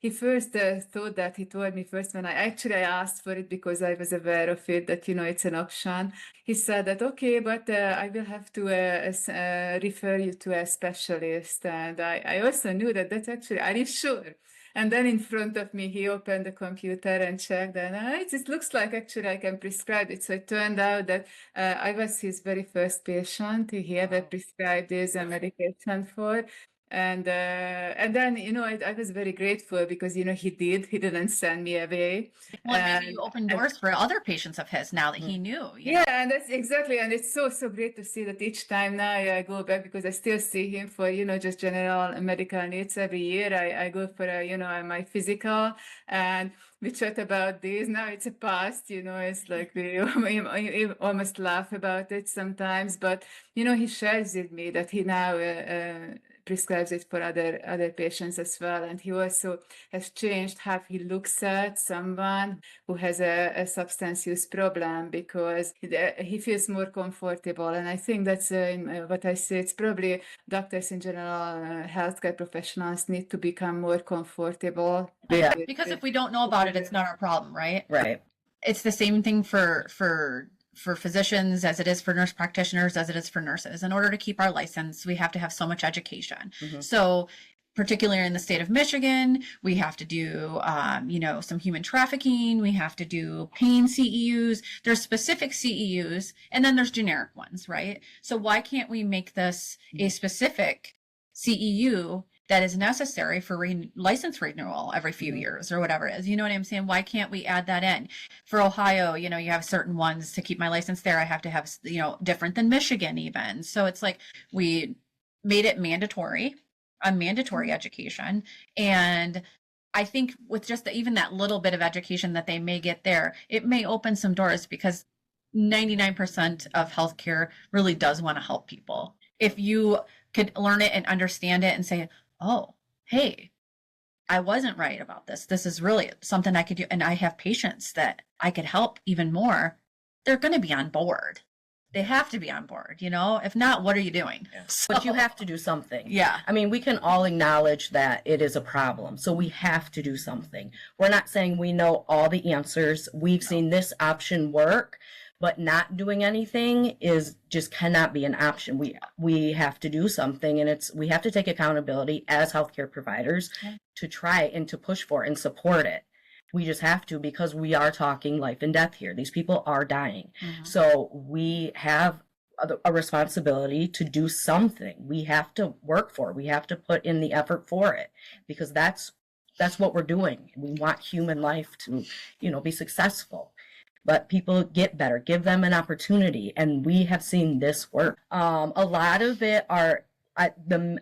first thought that, he told me first when I asked for it, because I was aware of it, that, it's an option. He said that, okay, but I will have to refer you to a specialist. And I also knew that that's actually, are you sure? And then in front of me, he opened the computer and checked, and it looks like actually I can prescribe it. So it turned out that I was his very first patient he ever prescribed this medication for. And then, I was very grateful, because, he didn't send me away.
Well, maybe you opened doors for other patients of his now that he knew.
Yeah, and that's exactly, and it's so great to see that each time now I go back, because I still see him for, just general medical needs every year. I go for, my physical, and we chat about this. Now it's a past, it's like we almost laugh about it sometimes, but, he shares with me that he now prescribes it for other patients as well. And he also has changed how he looks at someone who has a substance use problem, because he feels more comfortable. And I think that's what I say. It's probably doctors in general, healthcare professionals need to become more comfortable.
Yeah.
Because if we don't know about it, it's not our problem, right?
Right.
It's the same thing for physicians as it is for nurse practitioners, as it is for nurses. In order to keep our license, we have to have so much education. So particularly in the state of Michigan, we have to do, some human trafficking. We have to do pain CEUs. There's specific CEUs, and then there's generic ones, right? So why can't we make this a specific CEU that is necessary for license renewal every few years or whatever it is? You know what I'm saying? Why can't we add that in? For Ohio, you have certain ones to keep my license there. I have to have, different than Michigan even. So it's like we made it mandatory, a mandatory education. And I think with just even that little bit of education that they may get there, it may open some doors, because 99% of healthcare really does want to help people. If you could learn it and understand it and say, oh, hey, I wasn't right about this. This is really something I could do. And I have patients that I could help even more. They're going to be on board. They have to be on board, you know? If not, what are you doing?
Yeah.
So,
But you have to do something.
yeah.
I mean, we can all acknowledge that it is a problem. So we have to do something. We're not saying we know all the answers. We've seen this option work, but not doing anything is just cannot be an option. We have to do something, and we have to take accountability as healthcare providers to try and to push for it and support it. We just have to, because we are talking life and death here. These people are dying. So we have a responsibility to do something. We have to work for it. We have to put in the effort for it, because that's what we're doing. We want human life to, be successful. But people get better, give them an opportunity, and we have seen this work. A lot of it are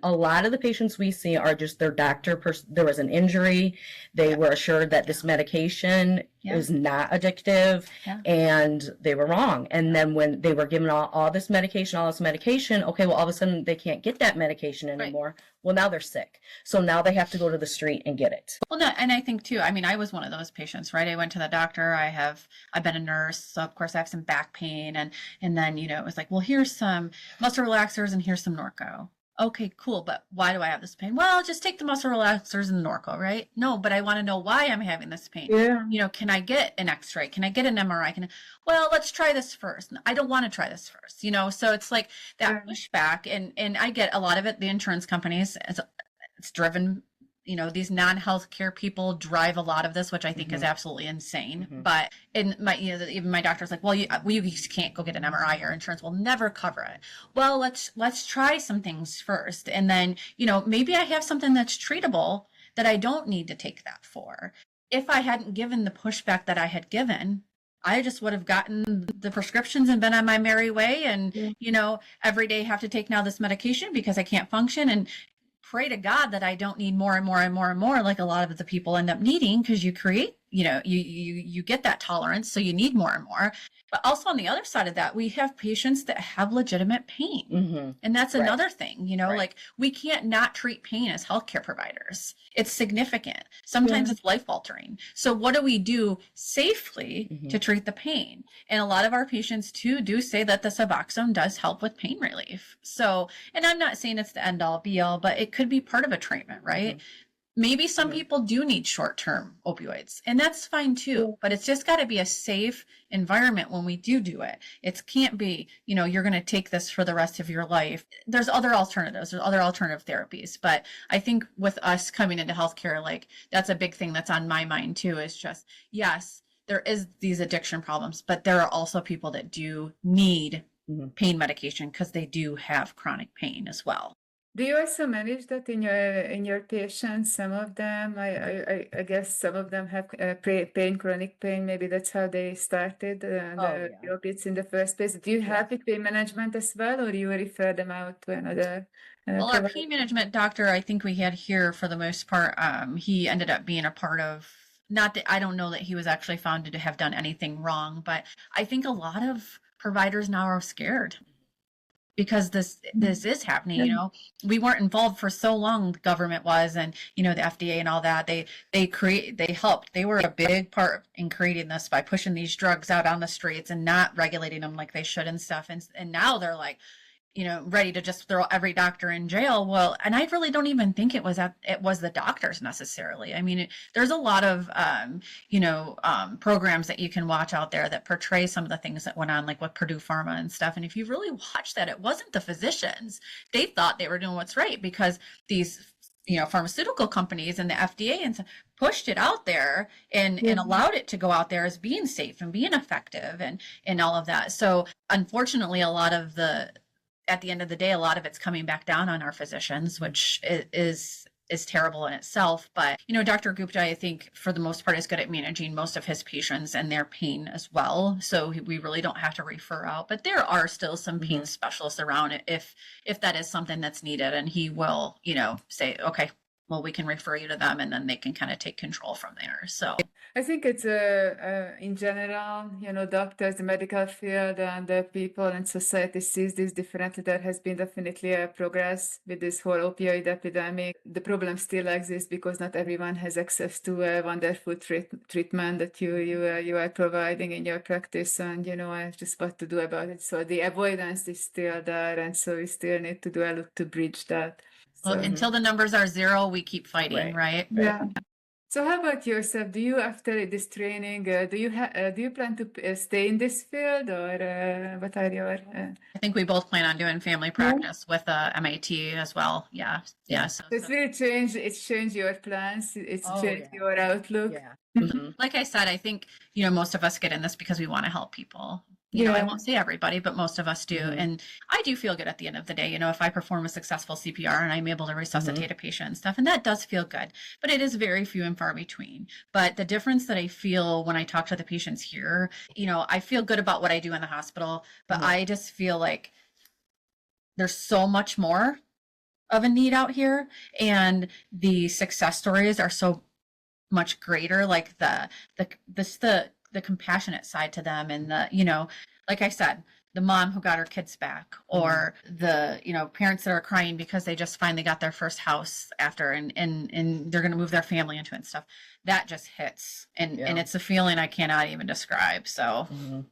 a lot of the patients we see are just their doctor. There was an injury. They were assured that this medication is not addictive, and they were wrong. And then when they were given all this medication, okay, well, all of a sudden they can't get that medication anymore. Right. Well, now they're sick. So now they have to go to the street and get it.
Well, no, and I think too, I mean, I was one of those patients, right? I went to the doctor. I've been a nurse. So of course I have some back pain. And then, it was like, well, here's some muscle relaxers and here's some Norco. Okay, cool. But why do I have this pain? Well, just take the muscle relaxers and Norco, right? No, but I want to know why I'm having this pain. Yeah. Can I get an x-ray? Can I get an MRI? Well, let's try this first. I don't want to try this first, so it's like that pushback. And I get a lot of it. The insurance companies, it's driven, these non-healthcare people drive a lot of this, which I think is absolutely insane. But even my doctor's like, well, you can't go get an MRI. Your insurance will never cover it. Well, let's try some things first. And then, maybe I have something that's treatable that I don't need to take that for. If I hadn't given the pushback that I had given, I just would have gotten the prescriptions and been on my merry way. And, every day have to take now this medication because I can't function, and pray to God that I don't need more and more and more and more, like a lot of the people end up needing, because you create, you get that tolerance. So you need more and more. But also on the other side of that, we have patients that have legitimate pain. And that's another thing, like we can't not treat pain as healthcare providers. It's significant. Sometimes it's life altering. So what do we do safely to treat the pain? And a lot of our patients too do say that the Suboxone does help with pain relief. So, and I'm not saying it's the end all be all, but it could be part of a treatment, right? Maybe some people do need short-term opioids, and that's fine too, but it's just got to be a safe environment when we do it. It can't be, you're going to take this for the rest of your life. There's other alternatives, there's other alternative therapies, but I think with us coming into healthcare, like that's a big thing that's on my mind too, is just, yes, there is these addiction problems, but there are also people that do need pain medication because they do have chronic pain as well.
Do you also manage that in your patients? Some of them, I guess, some of them have chronic pain. Maybe that's how they started the opiates in the first place. Do you have the pain management as well, or do you refer them out to another?
Well, our pain management doctor, I think we had here for the most part, he ended up being a part of. Not that I don't know that he was actually found to have done anything wrong, but I think a lot of providers now are scared, because this is happening. We weren't involved for so long, the government was, and the FDA and all that, they helped. They were a big part in creating this by pushing these drugs out on the streets and not regulating them like they should and stuff. And now they're like, ready to just throw every doctor in jail. Well, and I really don't even think it was the doctors necessarily. I mean, there's a lot of, programs that you can watch out there that portray some of the things that went on, like with Purdue Pharma and stuff. And if you really watch that, it wasn't the physicians. They thought they were doing what's right because these, pharmaceutical companies and the FDA and pushed it out there and allowed it to go out there as being safe and being effective and all of that. So unfortunately, at the end of the day, a lot of it's coming back down on our physicians, which is terrible in itself. But, Dr. Gupta, I think for the most part is good at managing most of his patients and their pain as well. So we really don't have to refer out, but there are still some pain specialists around it if that is something that's needed. And he will, say, okay, well, we can refer you to them, and then they can kind of take control from there. So
I think it's in general, doctors, the medical field, and the people and society sees this differently. There has been definitely a progress with this whole opioid epidemic. The problem still exists because not everyone has access to a wonderful treatment that you are providing in your practice, and just what to do about it. So the avoidance is still there, and so we still need to do a lot to bridge that.
well,
So,
until the numbers are zero, we keep fighting, right?
yeah. So how about yourself? Do you, after this training, do you plan to stay in this field, or what are your?
I think we both plan on doing family practice with MAT as well. Yeah. So
It's really changed. It's changed your plans. It's
Oh,
changed
yeah.
your outlook.
Yeah.
like I said, I think, most of us get in this because we want to help people. I won't say everybody, but most of us do.
Mhm.
And I do feel good at the end of the day, if I perform a successful CPR and I'm able to resuscitate a patient and stuff, and that does feel good, but it is very few and far between. But the difference that I feel when I talk to the patients here, I feel good about what I do in the hospital, but I just feel like there's so much more of a need out here, and the success stories are so much greater, like the compassionate side to them, and like I said, the mom who got her kids back, or the parents that are crying because they just finally got their first house after, and they're going to move their family into it and stuff. That just hits, and it's a feeling I cannot even describe. So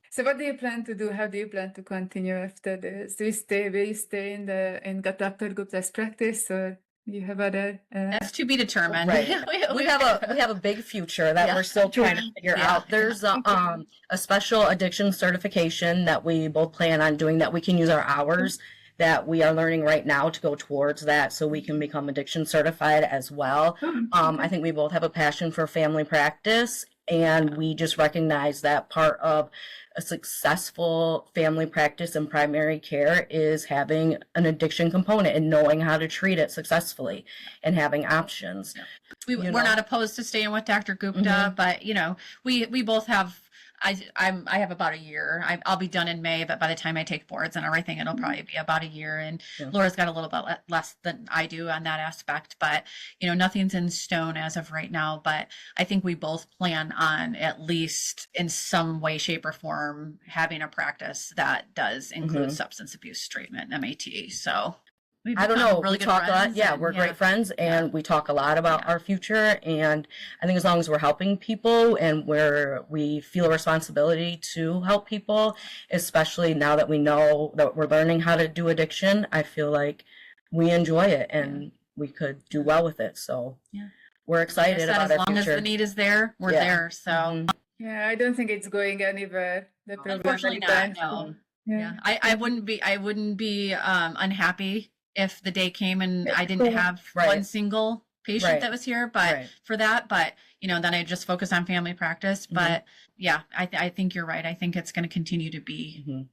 So what do you plan to do? How do you plan to continue after this? Will you stay in Dr. Gupta's practice, or you have other?
that's to be determined.
Right. we have a big future that we're still trying to figure out. There's a special addiction certification that we both plan on doing, that we can use our hours that we are learning right now to go towards that, so we can become addiction certified as well. I think we both have a passion for family practice, and we just recognize that part of a successful family practice and primary care is having an addiction component and knowing how to treat it successfully and having options.
We're not opposed to staying with Dr. Gupta, but we both have. I have about a year. I'll be done in May, but by the time I take boards and everything, it'll probably be about a year. And Laura's got a little bit less than I do on that aspect, but nothing's in stone as of right now. But I think we both plan on, at least in some way, shape, or form, having a practice that does include substance abuse treatment, MAT. So
I don't know.
Really
we talk a lot. Yeah, we're great friends, and we talk a lot about our future. And I think as long as we're helping people and where we feel a responsibility to help people, especially now that we know that we're learning how to do addiction, I feel like we enjoy it and we could do well with it. So we're excited about our future.
As long as the need is there, we're there. So
yeah, I don't think it's going anywhere. The program
unfortunately not. No.
Yeah.
I wouldn't be unhappy if the day came and I didn't have one single patient that was here, but for that, then I just focus on family practice. But yeah, I think you're right. I think it's going to continue to be,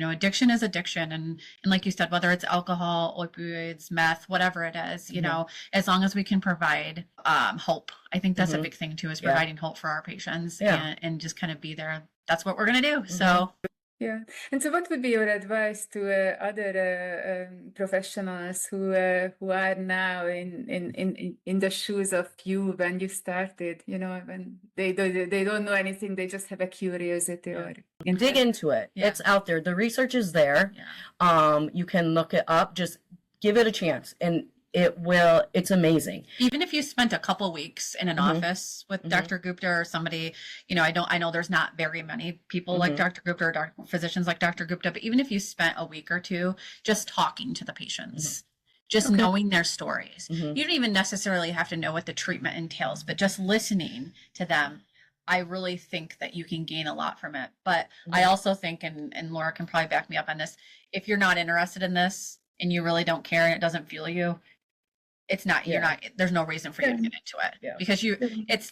addiction is addiction. And like you said, whether it's alcohol, opioids, meth, whatever it is, as long as we can provide hope. I think that's a big thing too, is providing hope for our patients and just kind of be there. That's what we're going to do. So
yeah. And so what would be your advice to other professionals who are now in the shoes of you when you started, when they don't know anything, they just have a curiosity or
dig into it. It's out there. The research is there. You can look it up, just give it a chance, and it's amazing.
Even if you spent a couple weeks in an office with Dr. Gupta or somebody, I know there's not very many people like Dr. Gupta or physicians like Dr. Gupta, but even if you spent a week or two just talking to the patients, just knowing their stories, you don't even necessarily have to know what the treatment entails, but just listening to them, I really think that you can gain a lot from it. But I also think, and Laura can probably back me up on this, if you're not interested in this and you really don't care and it doesn't fuel you, it's not, there's no reason for you to get into it because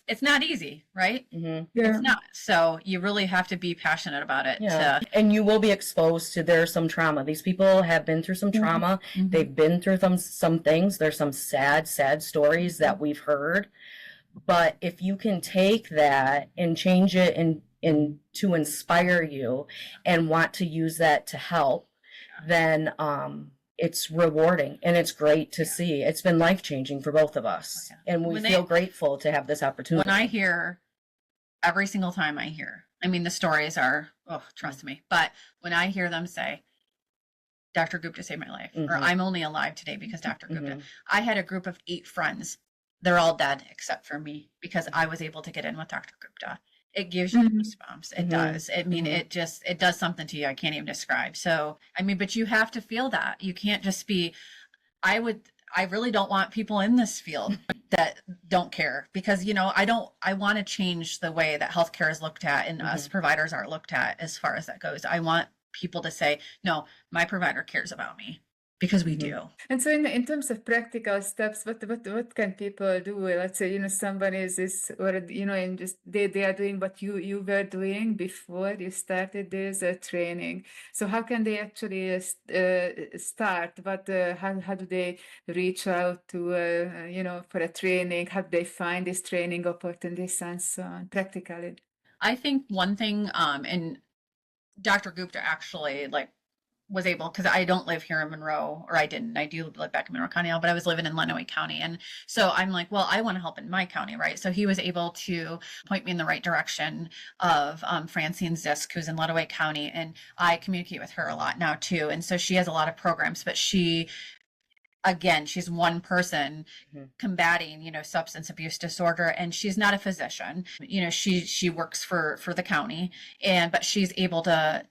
it's not easy, right? It's not. So you really have to be passionate about it.
And you will be exposed to, there's some trauma. These people have been through some trauma. They've been through some things. There's some sad stories that we've heard. But if you can take that and change it in to inspire you and want to use that to help, then, it's rewarding and it's great to see. It's been life-changing for both of us. And we feel grateful to have this opportunity.
When I hear, every single time I hear, I mean, the stories are, oh, trust me, but when I hear them say, Dr. Gupta saved my life, or I'm only alive today because Dr. Gupta, I had a group of 8 friends. They're all dead except for me because I was able to get in with Dr. Gupta. It gives you goosebumps. It does. I mean, it does something to you I can't even describe. So, I mean, but you have to feel that. You can't just be, I really don't want people in this field that don't care, because, you know, I want to change the way that healthcare is looked at and us providers are looked at as far as that goes. I want people to say, no, my provider cares about me, because we do.
And so in terms of practical steps, what can people do? Let's say, you know, somebody is or, you know, and just they are doing what you were doing before you started this training. So how can they actually start? How do they reach out to, you know, for a training? How do they find this training opportunities and so on practically?
I think one thing, and Dr. Gupta actually was able, because I don't live here in Monroe, or I didn't. I do live back in Monroe County now, but I was living in Lenawee County. And so I'm like, well, I want to help in my county, right? So he was able to point me in the right direction of Francine Zisk, who's in Lenawee County. And I communicate with her a lot now too. And so she has a lot of programs, but she's one person combating, you know, substance abuse disorder, and she's not a physician. You know, she works for the county, but she's able to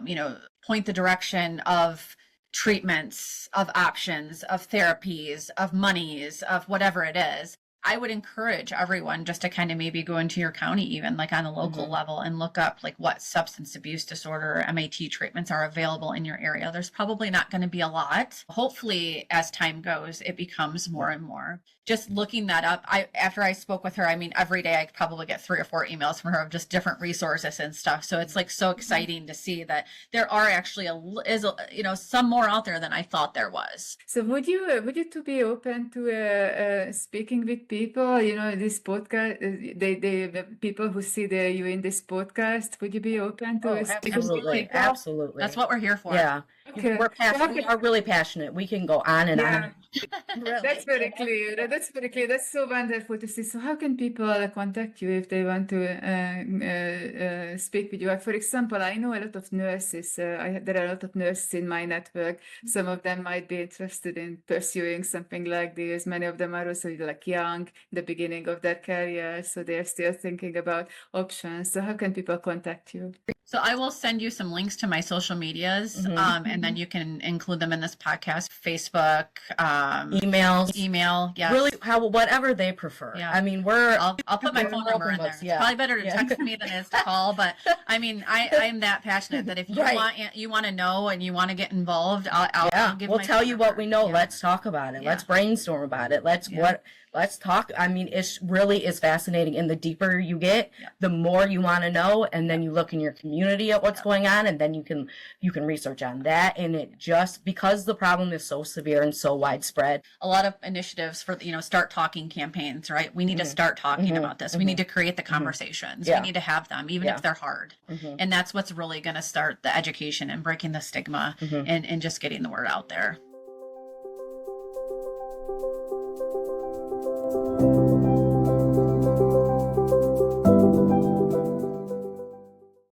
you know, point the direction of treatments, of options, of therapies, of monies, of whatever it is. I would encourage everyone just to kind of maybe go into your county, even like on a local level, and look up like what substance abuse disorder MAT treatments are available in your area. There's probably not going to be a lot. Hopefully, as time goes, it becomes more and more. Just looking that up, after I spoke with her, I mean, every day I probably get 3 or 4 emails from her of just different resources and stuff. So it's like so exciting to see that there are actually you know, some more out there than I thought there was.
So would you to be open to speaking with people, you know, this podcast, the people who see you in this podcast, would you be open to speaking with
Absolutely,
people?
absolutely.
That's what we're here for.
Yeah.
Okay.
We are really passionate. We can go on and on.
That's very clear. That's very clear. That's so wonderful to see. So how can people contact you if they want to speak with you? For example, I know a lot of nurses. There are a lot of nurses in my network. Some of them might be interested in pursuing something like this. Many of them are also like young, the beginning of their career, so they're still thinking about options. So how can people contact you?
So I will send you some links to my social medias, and then you can include them in this podcast. Facebook, email, yes.
Really, whatever they prefer.
Yeah.
I mean,
I'll put my phone number in there.
Yeah.
It's probably better to text me than it is to call, but I mean, I am that passionate that if you want to know and you want to get involved, I'll give.
We'll tell you what we know.
Yeah.
Let's talk about it.
Yeah.
Let's brainstorm about it. Let's talk. I mean, it really is fascinating. And the deeper you get, the more you want to know. And then you look in your community at what's going on, and then you can research on that. And it just, because the problem is so severe and so widespread.
A lot of initiatives for, you know, start talking campaigns, right? We need to start talking about this. We need to create the conversations. We need to have them, even if they're hard. And that's what's really going to start the education and breaking the stigma and just getting the word out there.